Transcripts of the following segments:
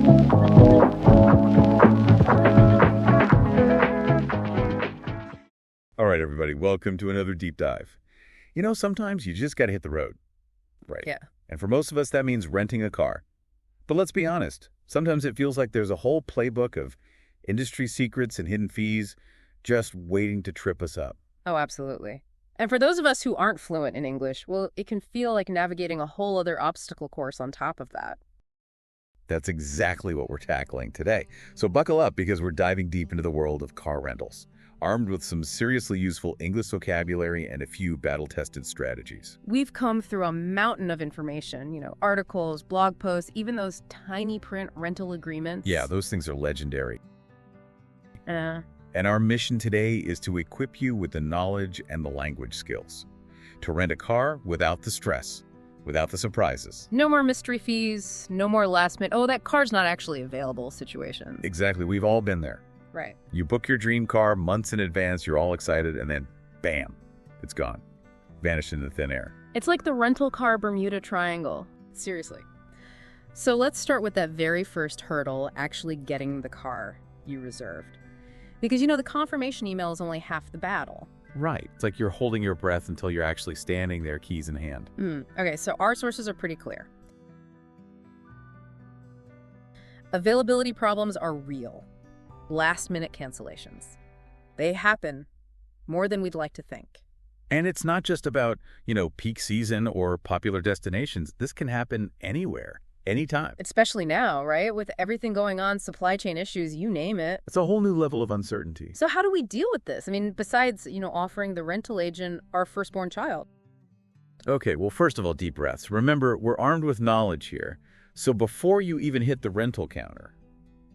All right, everybody, welcome to another deep dive. You know, sometimes you just got to hit the road. Right. Yeah. And for most of us, that means renting a car. But let's be honest, sometimes it feels like there's a whole playbook of industry secrets and hidden fees just waiting to trip us up. Oh, absolutely. And for those of us who aren't fluent in English, well, it can feel like navigating a whole other obstacle course on top of that. That's exactly what we're tackling today. So buckle up because we're diving deep into the world of car rentals, armed with some seriously useful English vocabulary and a few battle-tested strategies. We've come through a mountain of information, articles, blog posts, even those tiny print rental agreements. Yeah, those things are legendary. Uh, And our mission today is to equip you with the knowledge and the language skills to rent a car without the stress, without the surprises. no more mystery fees, no more last minute, oh, that car's not actually available situations. Exactly. We've all been there. Right. You book your dream car months in advance, you're all excited, and then bam, it's gone. Vanished into thin air. It's like the rental car Bermuda Triangle. Seriously. So let's start with that very first hurdle, actually getting the car you reserved. Because, the confirmation email is only half the battle. Right. It's like you're holding your breath until you're actually standing there, keys in hand. Okay, so our sources are pretty clear. Availability problems are real. Last-minute cancellations. They happen more than we'd like to think. And it's not just about, peak season or popular destinations. This can happen anywhere, anytime. Especially now, right? With everything going on, supply chain issues, you name it. It's a whole new level of uncertainty. So how do we deal with this? I mean, besides, offering the rental agent our firstborn child. Okay, well, first of all, deep breaths. Remember, we're armed with knowledge here. So before you even hit the rental counter,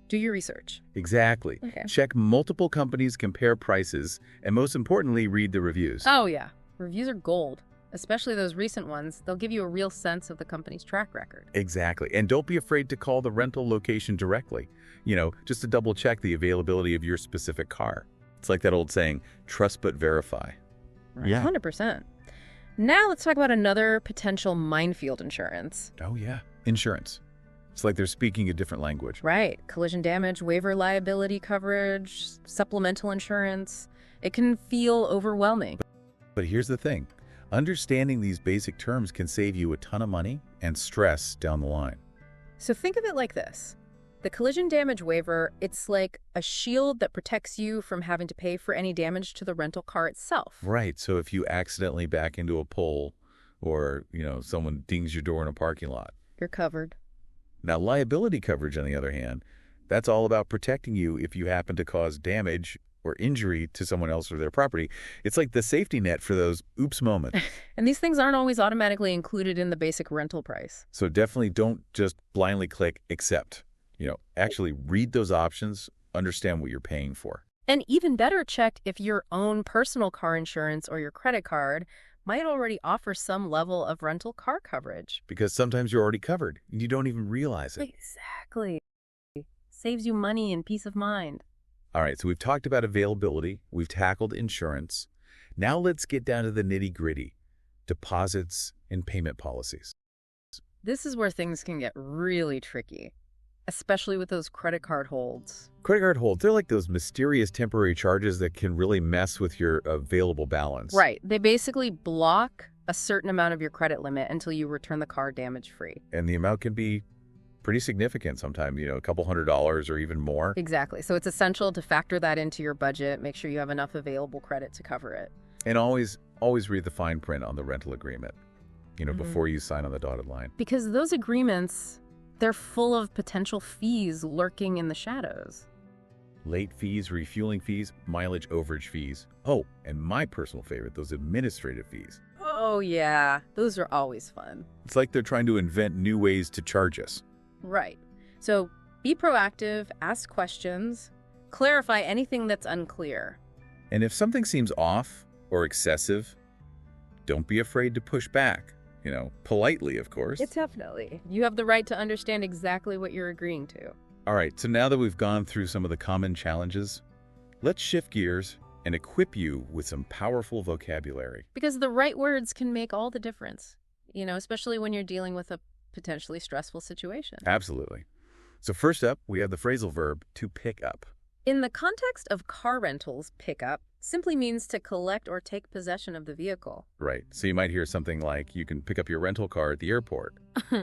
Do your research. exactly. Okay. Check multiple companies, compare prices, and most importantly, read the reviews. Oh, yeah. Reviews are gold. Especially those recent ones. They'll give you a real sense of the company's track record. Exactly. And don't be afraid to call the rental location directly, just to double check the availability of your specific car. It's like that old saying, trust but verify. Right. Yeah. 100%. Now let's talk about another potential minefield insurance. Oh, yeah. Insurance. It's like they're speaking a different language. Right. Collision damage, waiver liability coverage, supplemental insurance. It can feel overwhelming. But here's the thing. Understanding these basic terms can save you a ton of money and stress down the line. So think of it like this. The collision damage waiver, it's like a shield that protects you from having to pay for any damage to the rental car itself. Right. So if you accidentally back into a pole or, someone dings your door in a parking lot. You're covered. Now, liability coverage, on the other hand, that's all about protecting you if you happen to cause damage or injury to someone else or their property. It's like the safety net for those oops moments. And these things aren't always automatically included in the basic rental price. So definitely don't just blindly click accept. Actually read those options, understand what you're paying for. And even better, check if your own personal car insurance or your credit card might already offer some level of rental car coverage. Because sometimes you're already covered and you don't even realize it. Exactly. Saves you money and peace of mind. All right, so we've talked about availability. We've tackled insurance. Now let's get down to the nitty-gritty, deposits and payment policies. This is where things can get really tricky, especially with those credit card holds. Credit card holds, they're like those mysterious temporary charges that can really mess with your available balance. Right. They basically block a certain amount of your credit limit until you return the car damage-free. And the amount can be pretty significant sometimes, a couple $100s or even more. Exactly. So it's essential to factor that into your budget, make sure you have enough available credit to cover it. And always read the fine print on the rental agreement, before you sign on the dotted line. Because those agreements, they're full of potential fees lurking in the shadows. Late fees, refueling fees, mileage overage fees. Oh, and my personal favorite, those administrative fees. Oh, yeah. Those are always fun. It's like they're trying to invent new ways to charge us. Right. So be proactive, ask questions, clarify anything that's unclear. And if something seems off or excessive, don't be afraid to push back. Politely, of course. Definitely. You have the right to understand exactly what you're agreeing to. All right, so now that we've gone through some of the common challenges, let's shift gears and equip you with some powerful vocabulary. Because the right words can make all the difference, especially when you're dealing with a potentially stressful situation. Absolutely. So first up, we have the phrasal verb to pick up. In the context of car rentals, pickup simply means to collect or take possession of the vehicle. Right. So you might hear something like, you can pick up your rental car at the airport.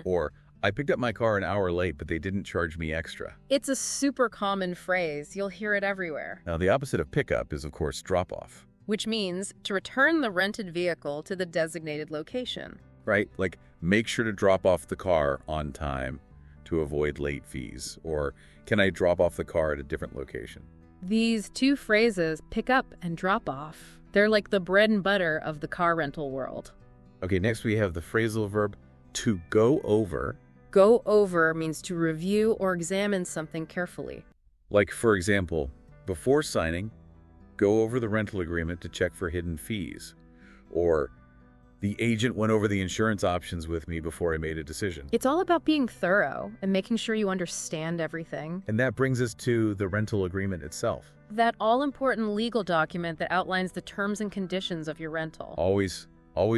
Or, I picked up my car an hour late, but they didn't charge me extra. It's a super common phrase. You'll hear it everywhere. Now, the opposite of pickup is, of course, drop-off. Which means to return the rented vehicle to the designated location. Right? Like, make sure to drop off the car on time to avoid late fees. Or, can I drop off the car at a different location? These two phrases, pick up and drop off, they're like the bread and butter of the car rental world. Okay, next we have the phrasal verb to go over. Go over means to review or examine something carefully. Like, for example, before signing, go over the rental agreement to check for hidden fees. Or, the agent went over the insurance options with me before I made a decision. It's all about being thorough and making sure you understand everything. And that brings us to the rental agreement itself. That all-important legal document that outlines the terms and conditions of your rental. Always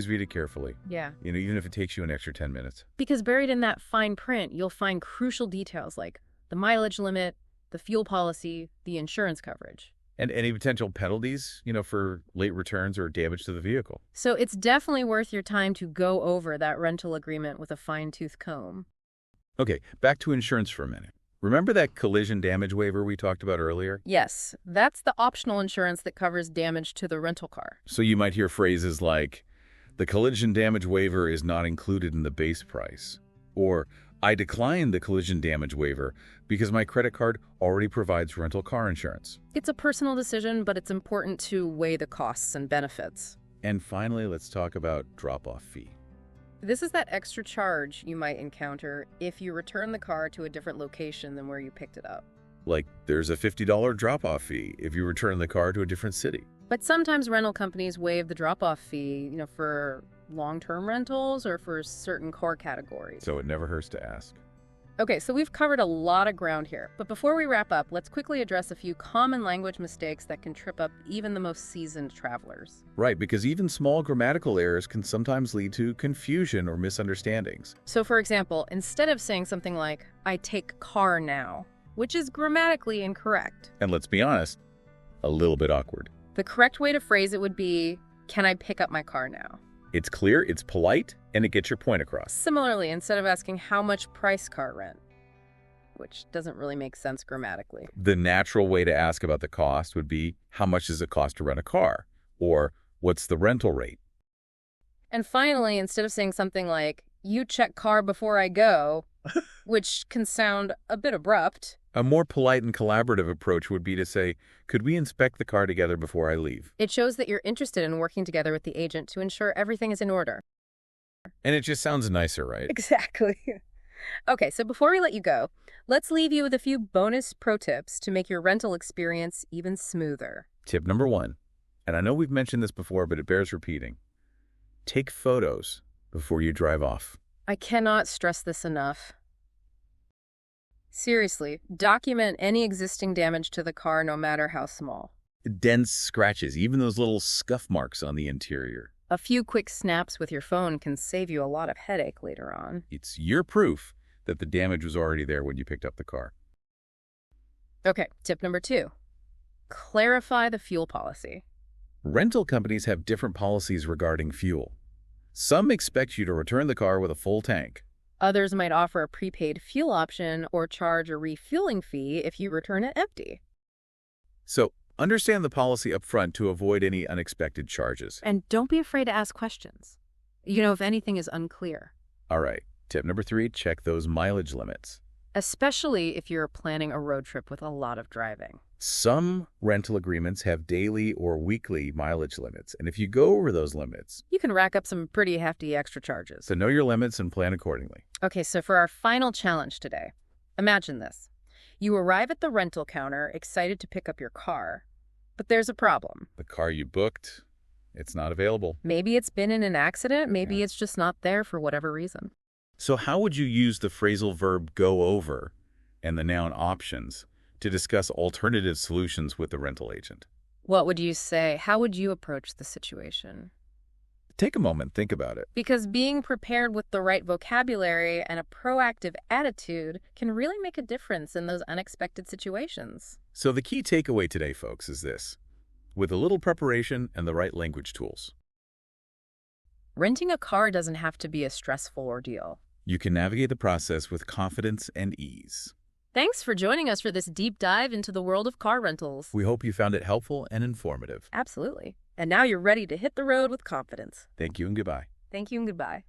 read it carefully. Yeah. Even if it takes you an extra 10 minutes. Because buried in that fine print, you'll find crucial details like the mileage limit, the fuel policy, the insurance coverage. And any potential penalties, for late returns or damage to the vehicle. So it's definitely worth your time to go over that rental agreement with a fine-tooth comb. Okay, back to insurance for a minute. Remember that collision damage waiver we talked about earlier? Yes, that's the optional insurance that covers damage to the rental car. So you might hear phrases like, the collision damage waiver is not included in the base price. Or, I declined the collision damage waiver because my credit card already provides rental car insurance. It's a personal decision, but it's important to weigh the costs and benefits. And finally, let's talk about drop-off fee. This is that extra charge you might encounter if you return the car to a different location than where you picked it up. Like, there's a $50 drop-off fee if you return the car to a different city. But sometimes rental companies waive the drop-off fee, for long-term rentals or for certain core categories. So it never hurts to ask. Okay, so we've covered a lot of ground here. But before we wrap up, let's quickly address a few common language mistakes that can trip up even the most seasoned travelers. Right, because even small grammatical errors can sometimes lead to confusion or misunderstandings. So for example, instead of saying something like, I take car now, which is grammatically incorrect. And let's be honest, a little bit awkward. The correct way to phrase it would be, can I pick up my car now? It's clear, it's polite, and it gets your point across. Similarly, instead of asking how much price car rent, which doesn't really make sense grammatically. The natural way to ask about the cost would be, how much does it cost to rent a car? Or, what's the rental rate? And finally, instead of saying something like, you check car before I go, which can sound a bit abrupt. A more polite and collaborative approach would be to say, could we inspect the car together before I leave? It shows that you're interested in working together with the agent to ensure everything is in order. And it just sounds nicer, right? Exactly. Okay, so before we let you go, let's leave you with a few bonus pro tips to make your rental experience even smoother. Tip number 1, and I know we've mentioned this before, but it bears repeating. Take photos before you drive off. I cannot stress this enough. Seriously, document any existing damage to the car, no matter how small. Dents, scratches, even those little scuff marks on the interior. A few quick snaps with your phone can save you a lot of headache later on. It's your proof that the damage was already there when you picked up the car. Okay, tip number 2. Clarify the fuel policy. Rental companies have different policies regarding fuel. Some expect you to return the car with a full tank. Others might offer a prepaid fuel option or charge a refueling fee if you return it empty. So, understand the policy up front to avoid any unexpected charges. And don't be afraid to ask questions, if anything is unclear. All right, tip number 3, check those mileage limits. Especially if you're planning a road trip with a lot of driving. Some rental agreements have daily or weekly mileage limits, and if you go over those limits, you can rack up some pretty hefty extra charges. So know your limits and plan accordingly. Okay, so for our final challenge today, imagine this. You arrive at the rental counter, excited to pick up your car, but there's a problem. The car you booked, it's not available. Maybe it's been in an accident, maybe it's just not there for whatever reason. So how would you use the phrasal verb go over and the noun options to discuss alternative solutions with the rental agent? What would you say? How would you approach the situation? Take a moment, think about it. Because being prepared with the right vocabulary and a proactive attitude can really make a difference in those unexpected situations. So the key takeaway today, folks, is this. With a little preparation and the right language tools, Renting a car doesn't have to be a stressful ordeal. you can navigate the process with confidence and ease. Thanks for joining us for this deep dive into the world of car rentals. We hope you found it helpful and informative. Absolutely. And now you're ready to hit the road with confidence. Thank you and goodbye. Thank you and goodbye.